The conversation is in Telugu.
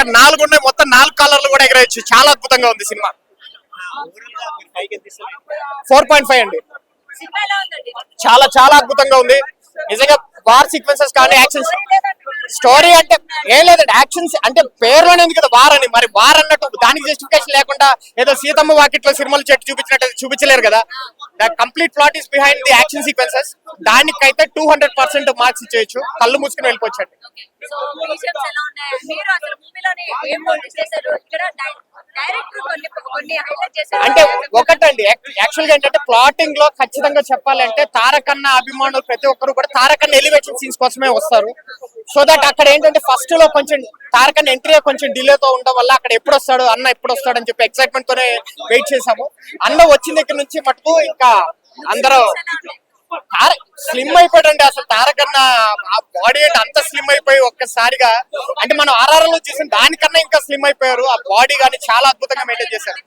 అక్కడ 4 ఉన్నాయి, మొత్తం 4 కలర్లు కూడా ఎగరేయచ్చు. చాలా అద్భుతంగా ఉంది సినిమా. 4.5 అండి. చాలా చాలా అద్భుతంగా ఉంది నిజంగా. వార్ సీక్వెన్సెస్ కానీ యాక్షన్ స్టోరీ అంటే ఏం లేదండి. యాక్షన్స్ అంటే పేరులోనే ఉంది కదా వార్ అని, మరి వార్ అన్నట్టు దానికి జస్టిఫికేషన్ లేకుండా ఏదో సీతమ్మ వాకిట్లో సినిమాలు చెట్టు చూపించినట్టు చూపించలేరు కదా. The complete plot is behind the action sequences. దానికైతే 200% మార్క్స్ ఇచ్చేయచ్చు. కళ్ళు మూసుకుని వెళ్ళిపోవచ్చండి. అంటే ఒకటండి, యాక్చువల్ గా ఏంటంటే ప్లాటింగ్ లో ఖచ్చితంగా చెప్పాలంటే తారకన్న అభిమానులు ప్రతి ఒక్కరు కూడా తారకన్న ఎలివేషన్ సీన్స్ కోసమే వస్తారు. సో దట్ అక్కడ ఏంటంటే ఫస్ట్ లో కొంచెం తారకన్న ఎంట్రీ కొంచెం డిలే తో ఉండడం వల్ల అక్కడ ఎప్పుడు వస్తాడు అన్న ఎప్పుడు వస్తాడు అని చెప్పి ఎక్సైట్మెంట్ తోనే వెయిట్ చేసాము. అన్న వచ్చిన దగ్గర నుంచి మటుకు ఇంకా అందరూ స్లిమ్ అయిపోయాడండి. అసలు తారకన్న ఆ బాడీ అంటే అంత స్లిమ్ అయిపోయి ఒక్కసారిగా అంటే మనం ఆర్ఆర్ లో చూసిన దానికన్నా ఇంకా స్లిమ్ అయిపోయారు. ఆ బాడీ కానీ చాలా అద్భుతంగా మెయింటైన్ చేశారు.